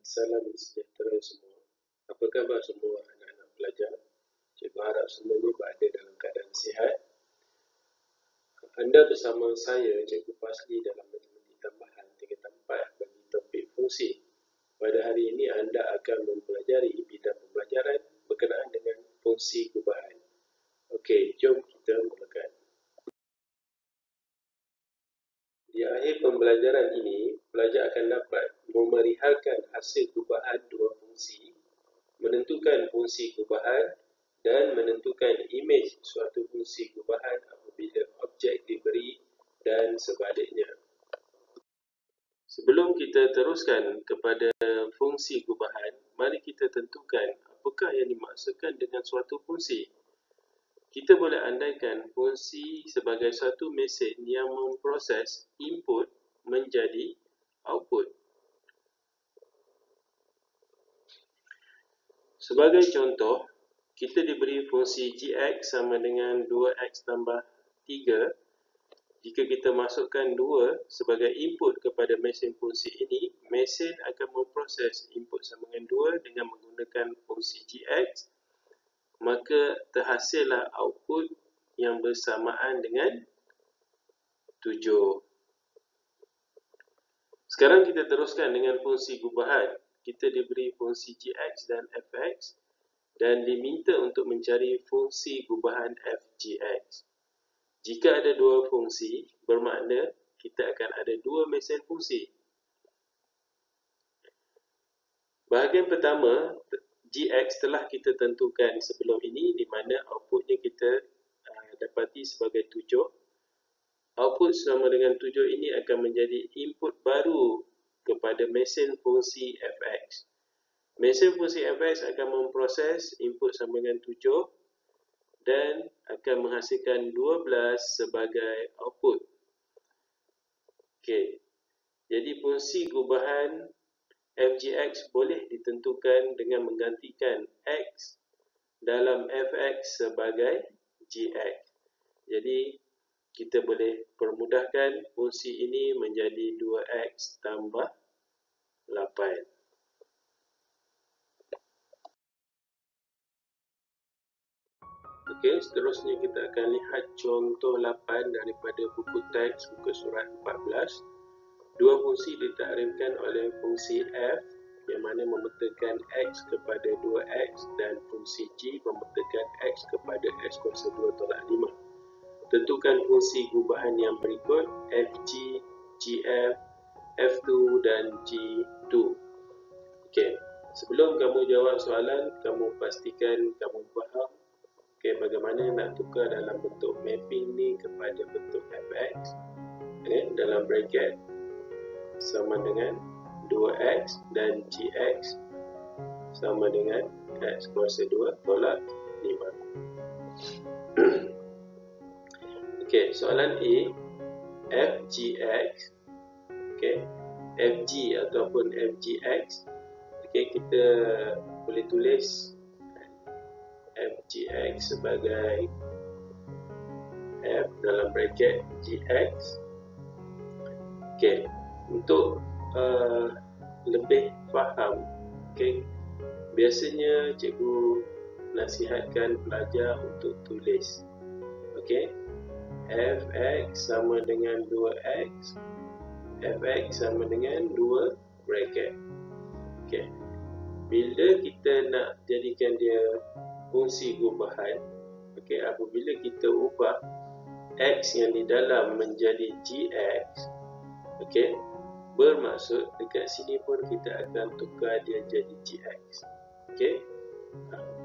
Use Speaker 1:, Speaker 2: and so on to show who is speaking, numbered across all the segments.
Speaker 1: salam sejahtera semua. Apa khabar semua anak-anak pelajar? Cikgu harap semuanya berada dalam keadaan sihat. Anda bersama saya, Cikgu Fasli dalam matematik tambahan tingkatan 4 bagi topik fungsi. Pada hari ini anda akan mempelajari bidang pembelajaran berkenaan dengan fungsi gubahan. Okey, jom kita mulakan. Di akhir pembelajaran ini, pelajar akan dapat memerihalkan hasil gubahan dua fungsi, menentukan fungsi gubahan dan menentukan imej suatu fungsi gubahan apabila objek diberi dan sebaliknya. Sebelum kita teruskan kepada fungsi gubahan, mari kita tentukan apakah yang dimaksudkan dengan suatu fungsi. Kita boleh andaikan fungsi sebagai satu mesin yang memproses input menjadi output. Sebagai contoh, kita diberi fungsi gx sama dengan 2x tambah 3. Jika kita masukkan 2 sebagai input kepada mesin fungsi ini, mesin akan memproses input sama dengan 2 dengan menggunakan fungsi gx, maka terhasillah output yang bersamaan dengan 7. Sekarang kita teruskan dengan fungsi gubahan. Kita diberi fungsi gx dan fx dan diminta untuk mencari fungsi gubahan fgx. Jika ada dua fungsi, bermakna kita akan ada dua mesin fungsi. Bahagian pertama, gx telah kita tentukan sebelum ini, di mana outputnya kita dapati sebagai 7. Output sama dengan 7 ini akan menjadi input baru kepada mesin fungsi fx. Mesin fungsi fx akan memproses input sama dengan 7 dan akan menghasilkan 12 sebagai output. Okey. Jadi fungsi gubahan fgx boleh ditentukan dengan menggantikan x dalam fx sebagai gx. Jadi kita boleh permudahkan fungsi ini menjadi 2x tambah 8. Okey, seterusnya kita akan lihat contoh 8 daripada buku teks buku surat 14. Dua fungsi ditakrifkan oleh fungsi f yang mana memetakan x kepada 2x dan fungsi g memetakan x kepada x kuasa 2 tolak 5. Tentukan fungsi gubahan yang berikut fg, gf, f2 dan g2. Okey, sebelum kamu jawab soalan, kamu pastikan kamu faham bagaimana nak tukar dalam bentuk mapping ni kepada bentuk fx. Dalam bracket sama dengan 2x dan gx sama dengan x kuasa 2 tolak 5. Okey, soalan A, fgx, fg ataupun fgx, kita boleh tulis fgx sebagai f dalam bracket gx. Untuk lebih faham, biasanya cikgu nasihatkan pelajar untuk tulis fx sama dengan 2x, fx sama dengan 2 bracket. Bila kita nak jadikan dia fungsi gubahan, apabila kita ubah x yang di dalam menjadi gx, bermaksud dekat sini pun kita akan tukar dia jadi gx.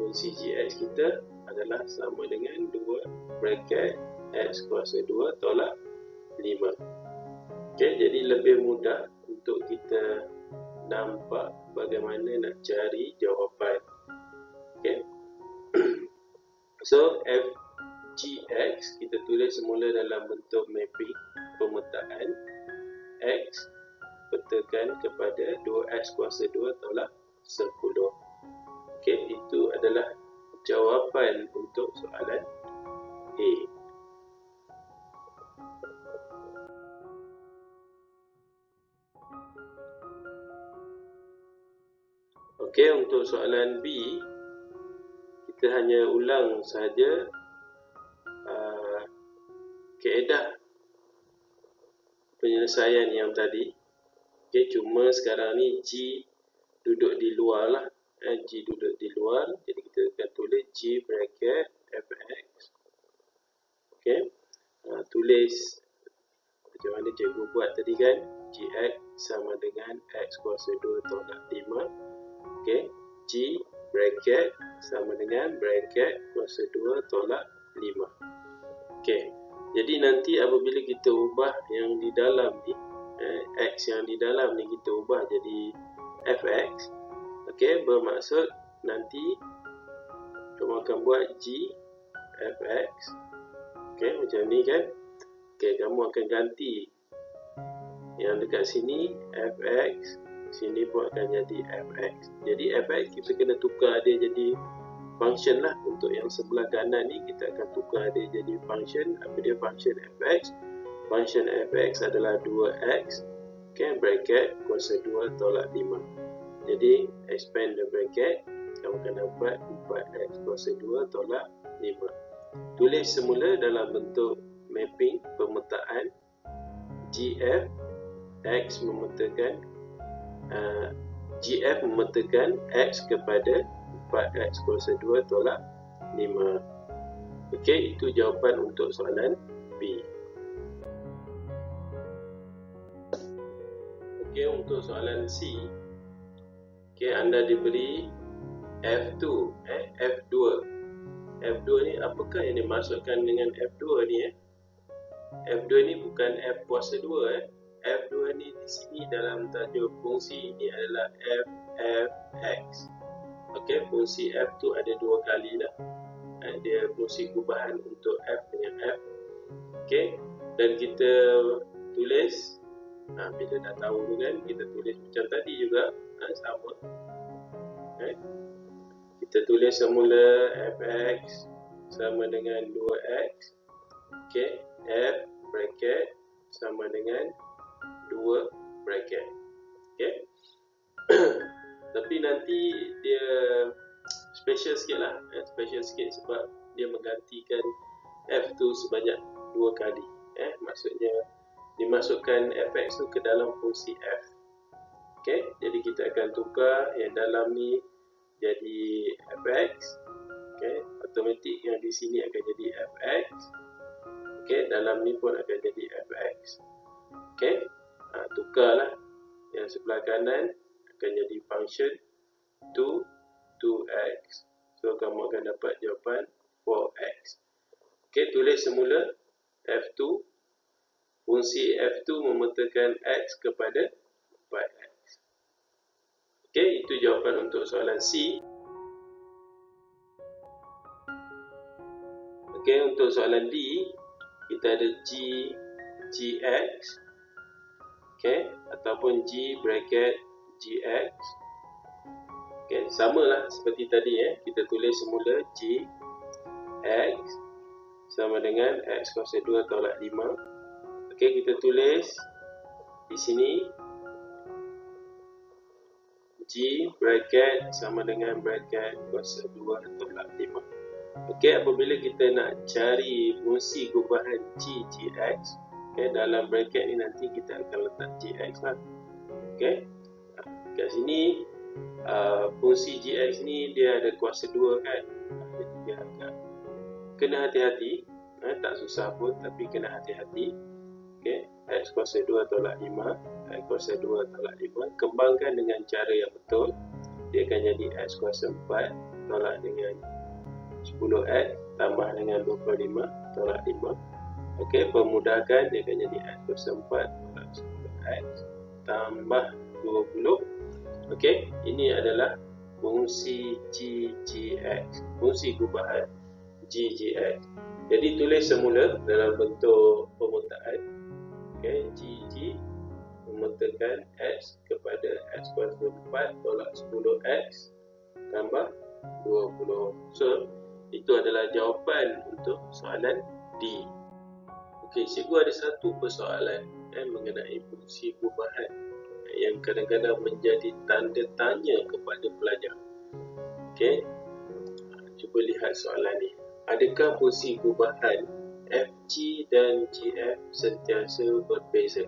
Speaker 1: Fungsi gx kita adalah sama dengan 2 bracket x kuasa 2 tolak 5. Jadi lebih mudah untuk kita nampak bagaimana nak cari jawapan. So fgx kita tulis semula dalam bentuk mapping pemetaan x petakan kepada 2x kuasa 2 tolak 10. Itu adalah jawapan untuk soalan A. Okey, untuk soalan B, kita hanya ulang sahaja kaedah penyelesaian yang tadi. Okey, cuma sekarang ni G duduk di luar lah. G duduk di luar, jadi kita akan tulis G bracket fx. Okey, tulis macam mana cikgu buat tadi kan. Gx sama dengan x kuasa 2 tolak 5. Okey, G bracket sama dengan bracket kuasa 2 tolak 5. Okey, jadi nanti apabila kita ubah yang di dalam ni, x yang di dalam ni kita ubah jadi fx. Okey, bermaksud nanti kamu akan buat G fx. Okey, macam ni kan. Okey, kamu akan ganti yang dekat sini fx, sini pun akan jadi fx. Jadi fx kita kena tukar dia jadi function lah. Untuk yang sebelah kanan ni kita akan tukar dia jadi function. Apa dia function fx? Function fx adalah 2x, okay, bracket kuasa 2 tolak 5. Jadi expand the bracket, kamu akan dapat 4x kuasa 2 tolak 5. Tulis semula dalam bentuk mapping pemetaan gf x memetakan gf memetakan x kepada 4x kuasa 2 tolak 5. Okey, itu jawapan untuk soalan B. Okey, untuk soalan C, okey, anda diberi F2, F2. F2 ni apakah yang dimasukkan dengan F2 ni? F2 ni bukan F kuasa 2. F2 ni di sini dalam tajuk fungsi ini adalah f(x). Okey, fungsi f tu ada dua kali lah. Dia fungsi gubahan untuk f dengan f. Okey, dan kita tulis, bila dah tahu tu kan, kita tulis macam tadi juga, sama. Okay. Kita tulis semula fx sama dengan 2x. Okey, f bracket sama dengan 2 bracket. Okey. Tapi nanti dia special sikit lah, special sikit sebab dia menggantikan f tu sebanyak 2 kali. Maksudnya dimasukkan fx tu ke dalam fungsi f. Okey, jadi kita akan tukar yang dalam ni jadi fx. Okey, automatik yang di sini akan jadi fx. Okey, dalam ni pun akan jadi fx. Okey, tukarlah yang sebelah kanan akan jadi function 2x. So kamu akan dapat jawapan 4x. Okey, tulis semula f2. Fungsi f2 memetakan x kepada 4x. Okey, itu jawapan untuk soalan C. Okey, untuk soalan D, kita ada gx. Okey, ataupun g bracket gx. Okey, samalah seperti tadi, kita tulis semula g x sama dengan x kuasa 2 tolak 5. Okey, kita tulis di sini g bracket sama dengan bracket kuasa 2 tolak 5. Okey, apabila kita nak cari fungsi gubahan gx, dalam bracket ni nanti kita akan letak gx lah. Okey, kat sini fungsi gx ni dia ada kuasa 2 kan. Jadi dia agak kena hati-hati, tak susah pun tapi kena hati-hati. Okey, x kuasa 2 tolak 5, x kuasa 2 tolak 5, kembangkan dengan cara yang betul, dia akan jadi x kuasa 4 tolak dengan 10x tambah dengan 25 tolak 5. Okey, permudahkan, dia akan jadi x kuasa 4 tolak 10x tambah 20. Okey, ini adalah fungsi gx, fungsi gubahan gx. Jadi tulis semula dalam bentuk pemetaan. Okey, g memetakan x kepada x kuasa 4 tolak 10x tambah 20. So, itu adalah jawapan untuk soalan D. Okey, cikgu ada satu persoalan mengenai fungsi gubahan yang yang kadang-kadang menjadi tanda tanya kepada pelajar. Okey, cuba lihat soalan ni. Adakah fungsi gubahan FG dan GF sentiasa berbeza?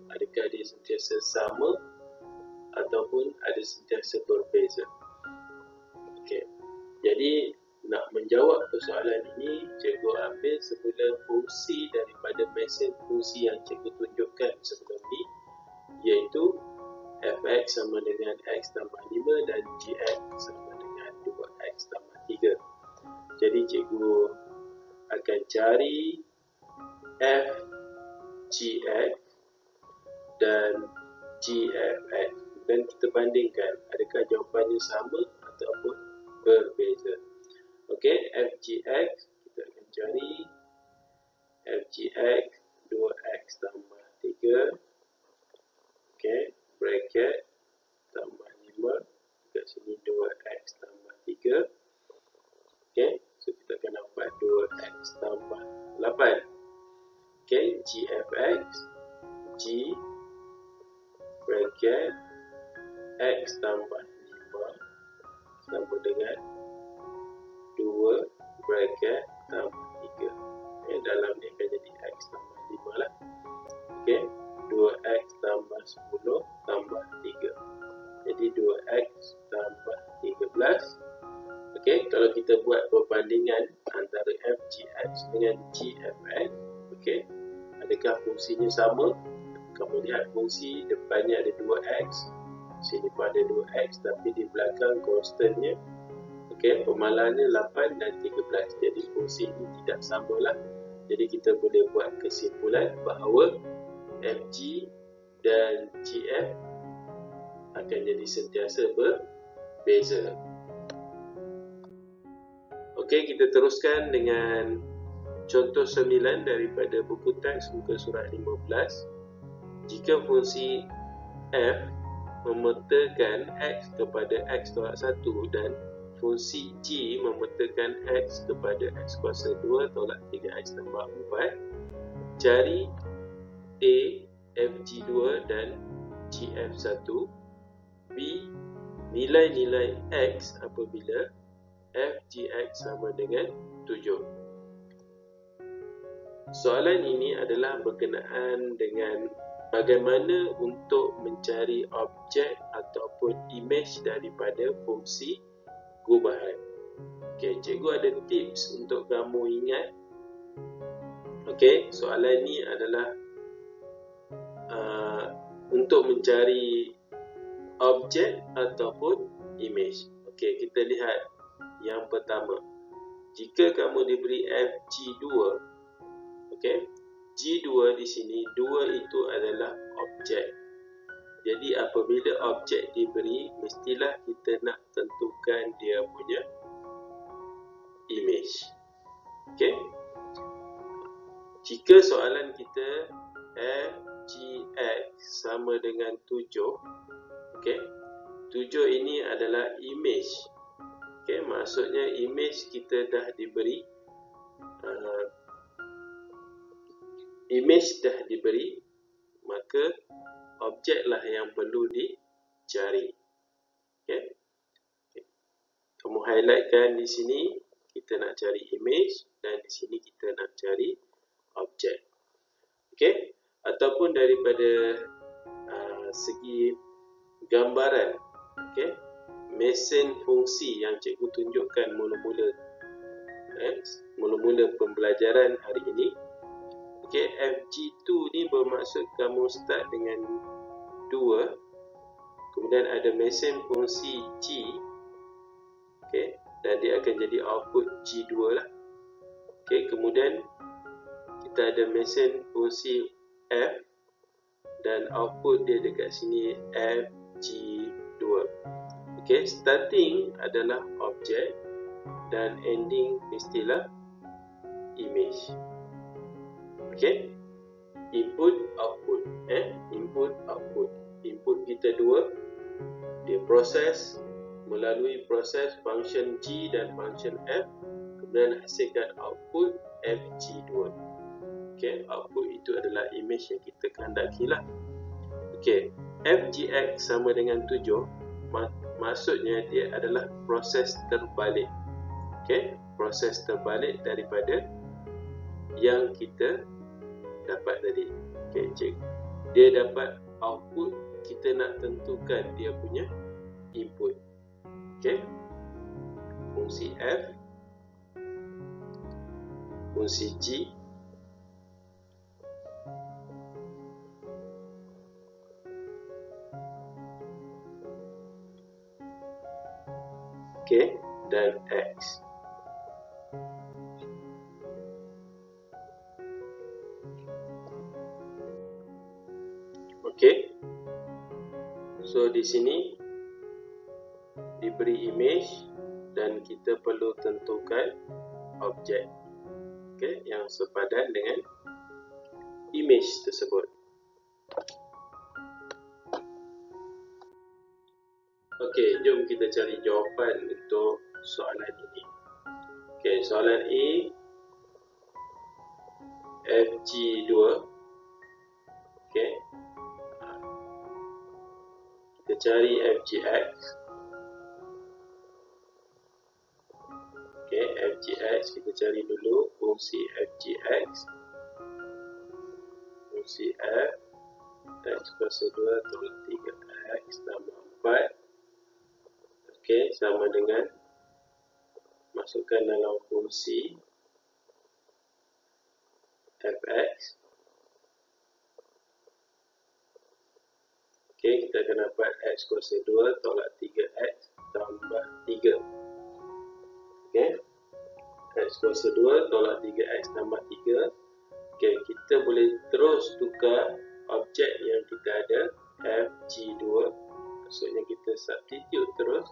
Speaker 1: Adakah dia sentiasa sama ataupun ada sentiasa berbeza? Okey, jadi nak menjawab persoalan ini, cikgu ambil semula fungsi daripada mesin fungsi yang cikgu tunjukkan sebelum ni, iaitu fx sama dengan x tambah 5 dan gx sama dengan 2x tambah 3. Jadi cikgu akan cari f gx dan gfx dan kita bandingkan adakah jawapannya sama ataupun berbeza. Okey, f gx kita akan cari f gx 2x tambah 3. Okey, bracket tambah 5, dekat sini 2x tambah 3. Okey, so kita akan dapat 2x tambah 8. Okey, gfx, g bracket x tambah 5 sama dengan 2 bracket tambah 3. Okay, dalam ni akan jadi x tambah 5 lah. Okey, 2x tambah 10 tambah 3. Jadi 2x tambah 13. Okey, kalau kita buat perbandingan antara FGX dengan GFX, okey, adakah fungsinya sama? Kamu lihat fungsi depannya ada 2x, sini pun ada 2x, tapi di belakang konstannya, okey, pemalannya 8 dan 13. Jadi fungsi ini tidak samalah. Jadi kita boleh buat kesimpulan bahawa FG dan GF akan jadi sentiasa berbeza. Okey, kita teruskan dengan contoh 9 daripada buku teks muka surat 15. Jika fungsi f memetakan x kepada x tolak 1 dan fungsi g memetakan x kepada x kuasa 2 tolak 3x tambah 4, cari a fg2 dan gf1, b nilai-nilai x apabila fgx sama dengan 7. Soalan ini adalah berkenaan dengan bagaimana untuk mencari objek ataupun imej daripada fungsi gubahan. Okey, cikgu ada tips untuk kamu ingat. Okey, soalan ni adalah untuk mencari objek ataupun imej. Okey, kita lihat yang pertama. Jika kamu diberi fg2, okey, G2 di sini, 2 itu adalah objek. Jadi apabila objek diberi, mestilah kita nak tentukan dia punya image. Okey. Jika soalan kita fgx sama dengan 7, okey. 7 ini adalah image. Okey, maksudnya image kita dah diberi image dah diberi, maka objeklah yang perlu dicari. Okay. Kamu highlightkan di sini, kita nak cari image, dan di sini kita nak cari objek. Okay. Ataupun daripada segi gambaran, okay, mesin fungsi yang cikgu tunjukkan mula-mula pembelajaran hari ini. Okey, FG2 ni bermaksud kamu start dengan 2, kemudian ada mesin fungsi G, okey, dan dia akan jadi output G2 lah. Okey, kemudian kita ada mesin fungsi F dan output dia dekat sini FG2. Okey, starting adalah objek dan ending mestilah image. Okey, input output, input output. Input kita 2, dia proses melalui proses function G dan function F, kemudian hasilkan output FG2. Okey, output itu adalah image yang kita kehendaki lah. Okey, FGX sama dengan 7, maksudnya dia adalah proses terbalik. Okay? Proses terbalik daripada yang kita dapat tadi. Okay, cek. Dia dapat output, kita nak tentukan dia punya input. Okay? Fungsi F, fungsi G, okay, dan X. Okay. So di sini diberi image dan kita perlu tentukan objek, okay, yang sepadan dengan image tersebut. Okay, jom kita cari jawapan untuk soalan ini. Okay, soalan A, FG2. Okay, kita cari FGX. Okay, FGX kita cari dulu fungsi FGX. Fungsi F, X kuasa 2 tolak 3X tambah 4. Okay, sama dengan masukkan dalam fungsi Fx. Okay, kita akan dapat X kuasa 2 tolak 3X tambah 3. Okay, X kuasa 2 tolak 3X tambah 3. Okay, kita boleh terus tukar objek yang kita ada, FG2. Maksudnya kita substitute terus,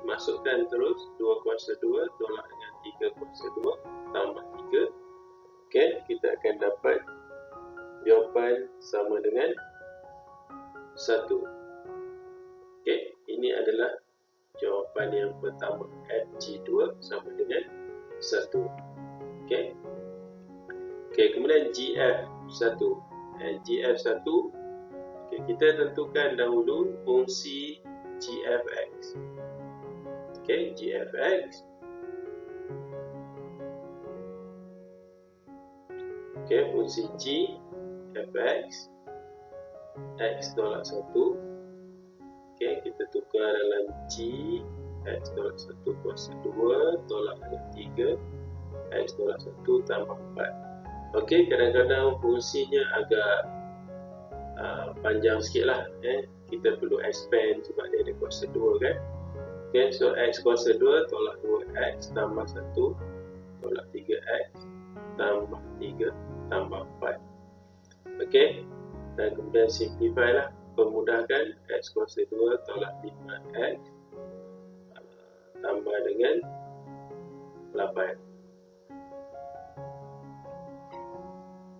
Speaker 1: masukkan terus 2 kuasa 2 tolak dengan 3 kuasa 2 tambah 3. Okay, kita akan dapat jawapan sama dengan 1. Okay, ini adalah jawapan yang pertama, FG2 sama dengan 1. Okay. Okay, kemudian GF1. GF1, okay, kita tentukan dahulu fungsi GFX. Okay, GFX. Okay, fungsi G, Fx, X tolak 1. Okay, kita tukar dalam G, X tolak 1 kuasa 2 tolak dengan 3, X tolak 1 tambah 4. Okay, kadang-kadang fungsinya agak panjang sikit lah. Kita perlu expand sebab dia ada kuasa 2 kan. Okay, so X kuasa 2 tolak 2X tambah 1 tolak 3X tambah 3 tambah 4. Okay, dan kemudian simplify lah, pemudahkan. X kuasa 2 tolak 5X tambah dengan 8.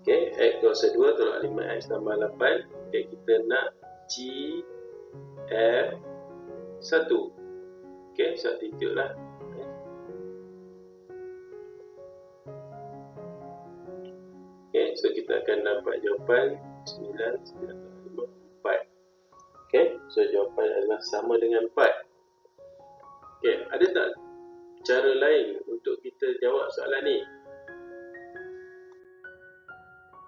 Speaker 1: Okay, X kuasa 2 tolak 5X tambah 8. Okay, kita nak GF1. Okay, substitute lah. Okay, so kita akan dapat jawapan 9,954. Okay, so jawapan adalah sama dengan 4. Okay, ada tak cara lain untuk kita jawab soalan ni?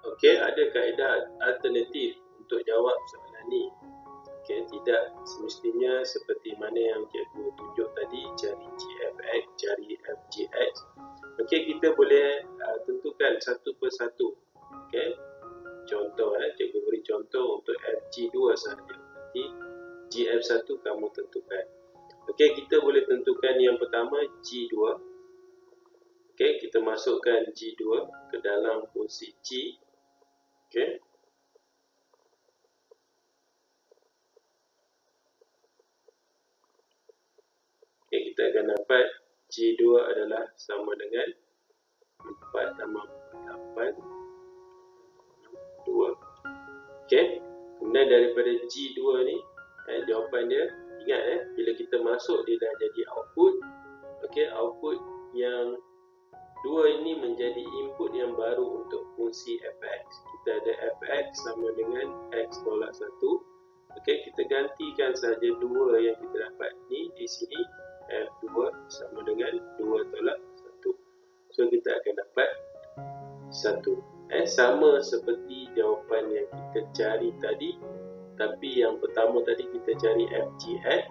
Speaker 1: Okay, ada kaedah alternatif untuk jawab soalan ni. Okay, tidak semestinya seperti mana yang cikgu tunjuk tadi, cari GFX, cari FGX. Okay, kita boleh tentukan satu persatu. Okay, contoh, cikgu beri contoh untuk FG2 sahaja. Nanti GF1 kamu tentukan. Okay, kita boleh tentukan yang pertama G2. Okay, kita masukkan G2 ke dalam fungsi G. Okay. Okay, kita akan dapat G2 adalah sama dengan 4 tambah 8, 2. Okay. Kemudian daripada G2 ni, jawapan dia, ingat bila kita masuk dia dah jadi output. Okay, output yang 2 ini menjadi input yang baru untuk fungsi fx. Kita ada fx sama dengan x tolak 1 Okey, kita gantikan saja 2 yang kita dapat ni di sini. F2 sama dengan 2 tolak 1. So, kita akan dapat 1. Sama seperti jawapan yang kita cari tadi. Tapi yang pertama tadi kita cari FGX.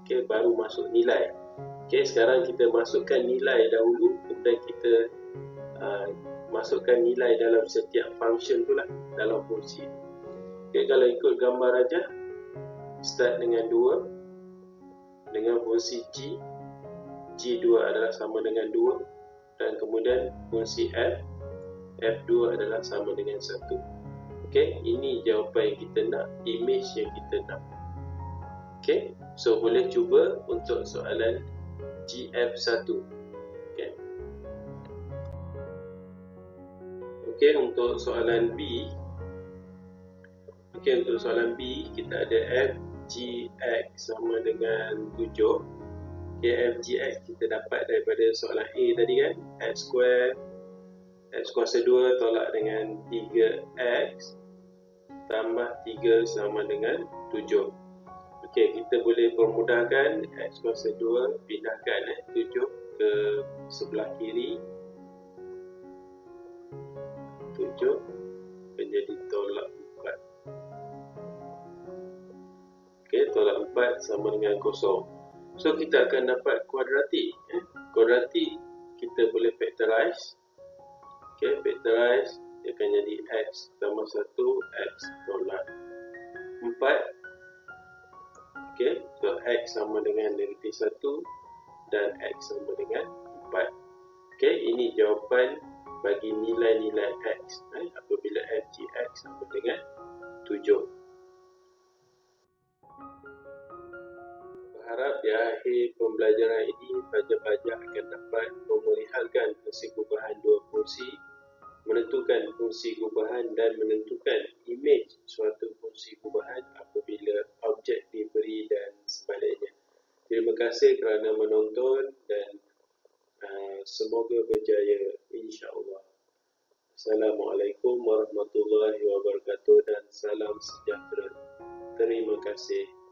Speaker 1: Okey, baru masuk nilai. Okey, sekarang kita masukkan nilai dahulu. Kemudian kita masukkan nilai dalam setiap function tu lah, dalam fungsi. Okey, kalau ikut gambar rajah, start dengan 2 dengan fungsi G. G2 adalah sama dengan 2 dan kemudian fungsi F, F2 adalah sama dengan 1. Okey, ini jawapan yang kita nak, image yang kita nak. Okey, so boleh cuba untuk soalan GF1. Okey. Okey, untuk soalan B. Okey, untuk soalan B kita ada FGX sama dengan 7. Okey, FGX kita dapat daripada soalan A tadi kan, X square X kuasa 2 tolak dengan 3X tambah 3 sama dengan 7. Okey, kita boleh permudahkan X kuasa 2 pindahkan 7 ke sebelah kiri. 7 menjadi tolak 4. Okey, tolak 4 sama dengan 0. So, kita akan dapat kuadratik. Kuadratik kita boleh factorize. Okey, factorize dia akan jadi X tambah 1, X tolak 4. Okey, so X sama dengan negatif 1 dan X sama dengan 4. Okey, ini jawapan bagi nilai-nilai X apabila FGX sama dengan 7. Berharap di akhir pembelajaran ini pelajar-pelajar akan dapat memeliharkan fungsi gubahan dua fungsi, menentukan fungsi gubahan dan menentukan imej suatu fungsi gubahan apabila objek diberi dan sebaliknya. Terima kasih kerana menonton dan semoga berjaya insya-Allah. Assalamualaikum warahmatullahi wabarakatuh dan salam sejahtera. Terima kasih.